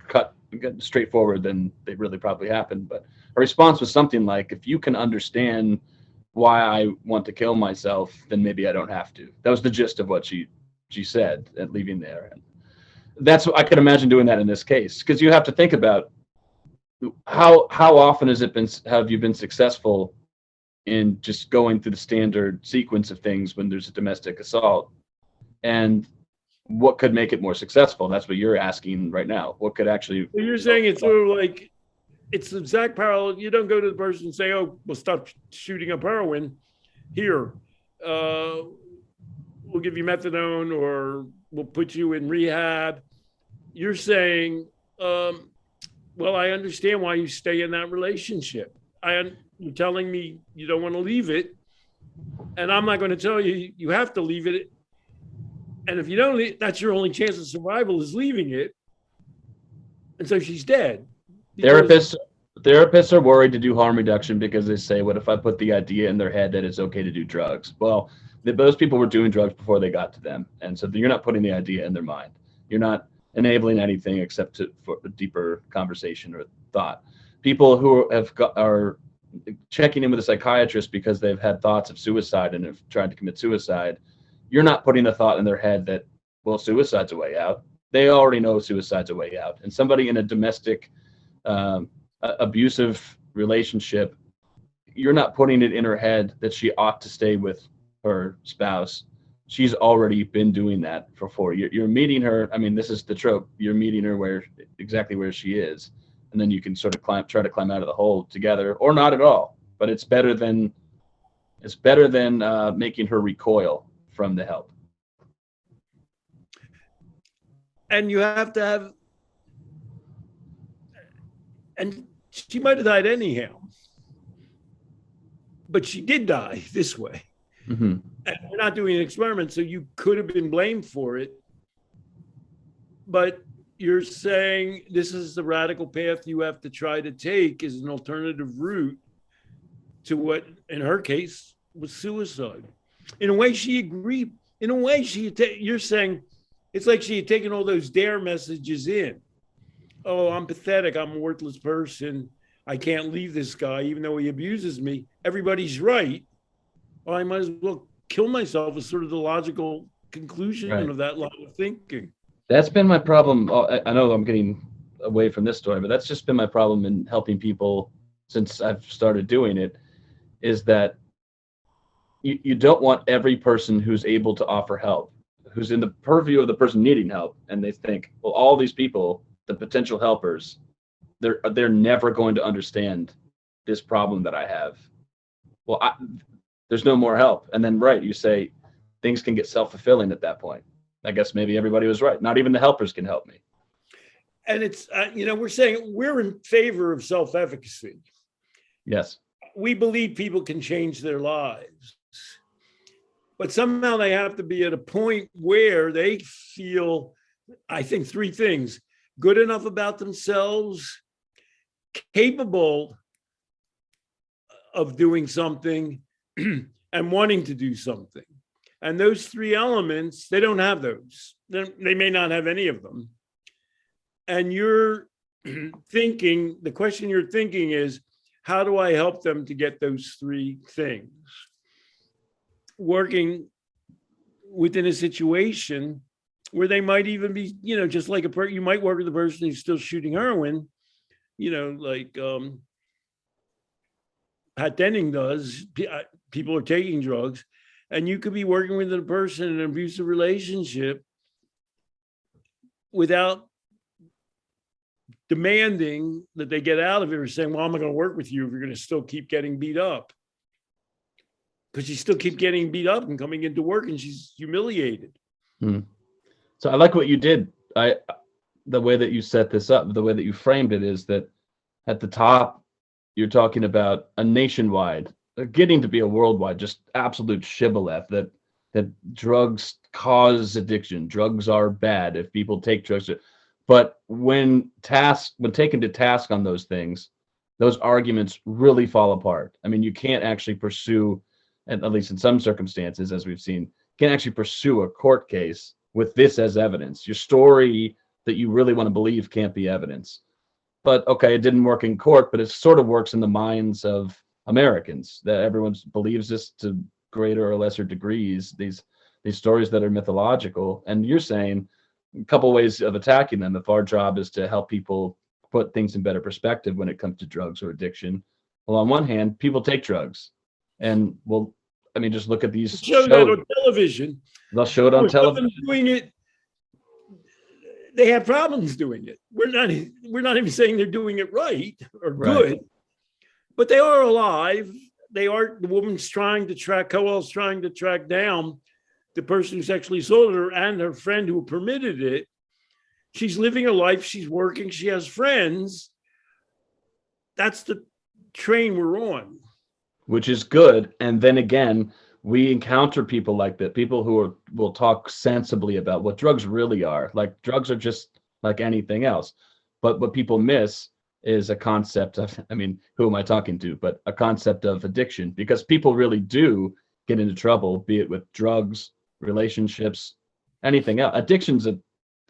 cut straightforward than they really probably happened. But her response was something like, if you can understand why I want to kill myself, then maybe I don't have to. That was the gist of what she said at leaving there. And that's what I could imagine doing that in this case, because you have to think about how often have you been successful in just going through the standard sequence of things when there's a domestic assault, and what could make it more successful? That's what you're asking right now. What could actually? So you're saying it's sort of like it's the exact parallel. You don't go to the person and say, "Oh, we'll stop shooting up heroin. Here, we'll give you methadone, or we'll put you in rehab." You're saying, well, I understand why you stay in that relationship. You're telling me you don't want to leave it, and I'm not going to tell you you have to leave it. And if you don't leave, that's your only chance of survival, is leaving it. And so she's dead. Therapists are worried to do harm reduction because they say, what if I put the idea in their head that it's okay to do drugs? Well, those people were doing drugs before they got to them. And so you're not putting the idea in their mind. You're not enabling anything except for a deeper conversation or thought. People who are checking in with a psychiatrist because they've had thoughts of suicide and have tried to commit suicide, you're not putting a thought in their head that, well, suicide's a way out. They already know suicide's a way out. And somebody in a domestic abusive relationship, you're not putting it in her head that she ought to stay with her spouse. She's already been doing that for 4 years. You're meeting her. I mean, this is the trope. You're meeting her exactly where she is. And then you can sort of try to climb out of the hole together, or not at all. But it's better than making her recoil from the help. And you have to have, and she might have died anyhow, but she did die this way. Mm-hmm. And we're not doing an experiment, so you could have been blamed for it. But you're saying this is the radical path you have to try to take as an alternative route to what, in her case, was suicide. In a way, she agreed. In a way, you're saying it's like she had taken all those dare messages in. Oh, I'm pathetic. I'm a worthless person. I can't leave this guy, even though he abuses me. Everybody's right. Well, I might as well kill myself is sort of the logical conclusion of that line of thinking. That's been my problem. I know I'm getting away from this story, but that's just been my problem in helping people since I've started doing it, is that you don't want every person who's able to offer help, who's in the purview of the person needing help, and they think, well, all these people, the potential helpers, they're never going to understand this problem that I have. Well, there's no more help. And then, you say things can get self-fulfilling at that point. I guess maybe everybody was right. Not even the helpers can help me. And it's, we're saying we're in favor of self-efficacy. Yes. We believe people can change their lives, but somehow they have to be at a point where they feel, I think, three things: good enough about themselves, capable of doing something, and wanting to do something. And those three elements, they don't have those. They may not have any of them. And you're thinking, the question you're thinking is, how do I help them to get those three things? Working within a situation where they might even be, just like you might work with a person who's still shooting heroin, like Pat Denning does. People are taking drugs. And you could be working with a person in an abusive relationship without demanding that they get out of it, or saying, well, I'm not going to work with you if you're going to still keep getting beat up. Because you still keep getting beat up and coming into work and she's humiliated. Hmm. So I like what you did. The way that you set this up, the way that you framed it, is that at the top, you're talking about a nationwide, getting to be a worldwide, just absolute shibboleth that drugs cause addiction. Drugs are bad if people take drugs. But when taken to task on those things, those arguments really fall apart. I mean, you can't actually pursue, at least in some circumstances, as we've seen, can't actually pursue a court case with this as evidence. Your story that you really want to believe can't be evidence. But okay, it didn't work in court, but it sort of works in the minds of Americans, that everyone believes this to greater or lesser degrees, these stories that are mythological. And you're saying a couple ways of attacking them. If our job is to help people put things in better perspective when it comes to drugs or addiction, well, on one hand, people take drugs, and just look at these shows. That on television. They'll show it on television. Doing it, they have problems doing it. We're not even saying they're doing it right or good. Right. But they are alive. The woman's Coel's trying to track down the person who sexually assaulted her and her friend who permitted it. She's living her life. She's working. She has friends. That's the train we're on. Which is good. And then again, we encounter people like that, people who will talk sensibly about what drugs really are. Like, drugs are just like anything else. But what people miss is a concept of, who am I talking to? But a concept of addiction, because people really do get into trouble, be it with drugs, relationships, anything else. Addiction's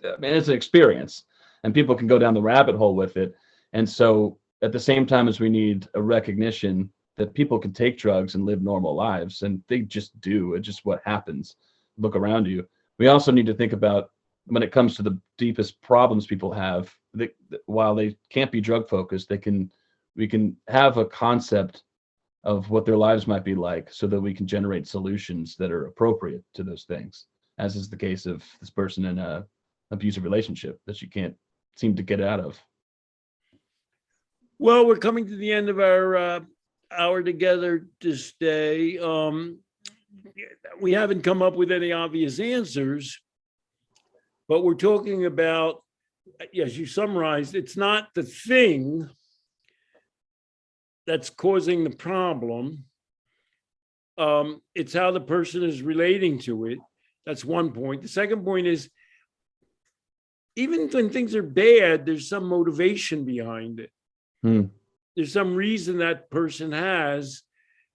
it's an experience, and people can go down the rabbit hole with it. And so at the same time as we need a recognition that people can take drugs and live normal lives, and they just do. It's just what happens. Look around you. We also need to think about, when it comes to the deepest problems people have, while they can't be drug focused, we can have a concept of what their lives might be like, so that we can generate solutions that are appropriate to those things, as is the case of this person in a abusive relationship that she can't seem to get out of. Well, we're coming to the end of our hour together this day. We haven't come up with any obvious answers, but we're talking about, as you summarized, it's not the thing that's causing the problem. It's how the person is relating to it. That's one point. The second point is, even when things are bad, there's some motivation behind it. There's some reason that person has,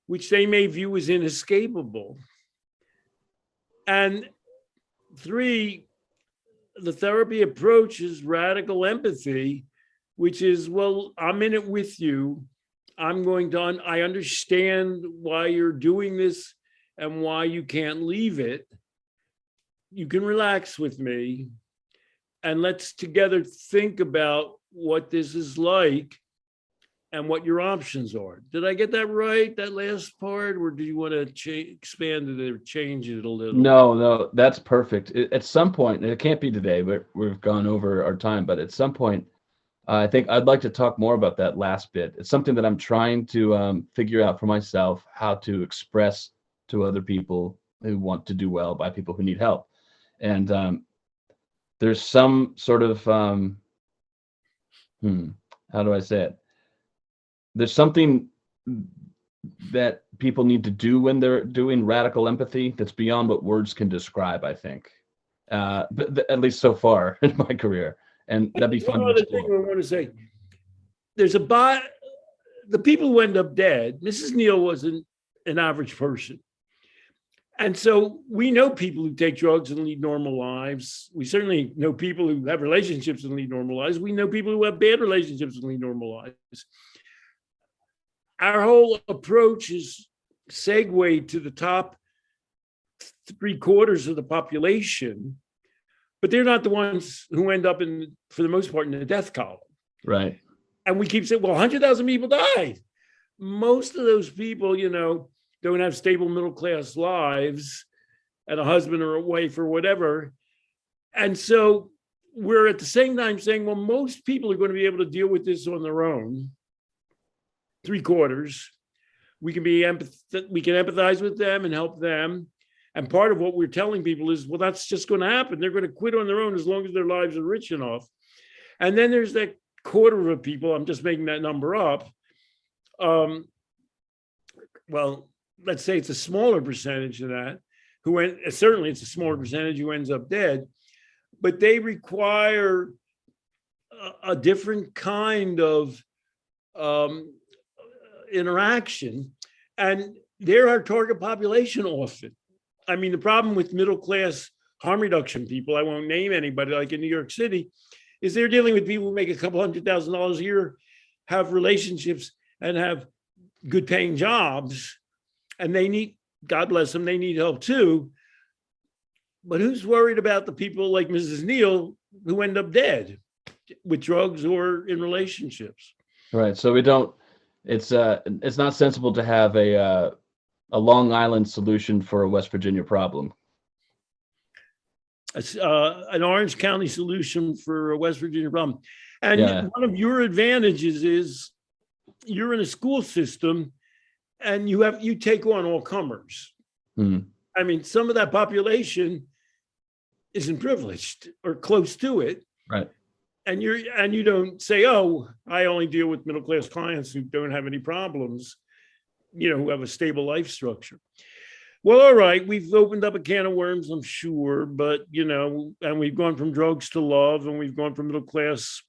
which they may view as inescapable. And three, the therapy approach is radical empathy, which is, well, I'm in it with you. I understand why you're doing this and why you can't leave it. You can relax with me, and let's together think about what this is like and what your options are. Did I get that right, that last part, or do you want to expand it or change it a little? No, that's perfect. At some point, and it can't be today, but we've gone over our time, but at some point, I think I'd like to talk more about that last bit. It's something that I'm trying to figure out for myself, how to express to other people who want to do well by people who need help. And there's some sort of, how do I say it? There's something that people need to do when they're doing radical empathy that's beyond what words can describe, I think, but at least so far in my career. And that'd be fun. One other thing I want to say, there's the people who end up dead. Mrs. Neal wasn't an average person. And so we know people who take drugs and lead normal lives. We certainly know people who have relationships and lead normal lives. We know people who have bad relationships and lead normal lives. Our whole approach is segued to the top 3/4 of the population, but they're not the ones who end up for the most part, in the death column. Right. And we keep saying, well, 100,000 people died. Most of those people, don't have stable middle-class lives and a husband or a wife or whatever. And so we're at the same time saying, well, most people are going to be able to deal with this on their own. 3/4. We can empathize with them and help them. And part of what we're telling people is, well, that's just going to happen. They're going to quit on their own as long as their lives are rich enough. And then there's that 1/4 of people, I'm just making that number up. Well, let's say it's a smaller percentage of that, certainly it's a smaller percentage who ends up dead, but they require a different kind of interaction, and they're our target population often. I mean, the problem with middle-class harm reduction people, I won't name anybody, like in New York City, is they're dealing with people who make a couple $100,000 a year, have relationships, and have good paying jobs, and they need, God bless them, they need help too. But who's worried about the people like Mrs. Neal who end up dead with drugs or in relationships? Right. So we don't, it's not sensible to have a Long Island solution for a West Virginia problem. An Orange County solution for a West Virginia problem. And one of your advantages is you're in a school system and you take on all comers. I mean, some of that population isn't privileged or close to it. Right. And you don't say, oh, I only deal with middle-class clients who don't have any problems, who have a stable life structure. Well, all right, we've opened up a can of worms, I'm sure, but, and we've gone from drugs to love, and we've gone from middle-class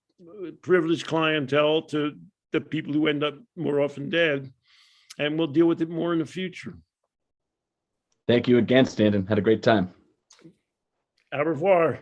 privileged clientele to the people who end up more often dead, and we'll deal with it more in the future. Thank you again, Stanton. Had a great time. Au revoir.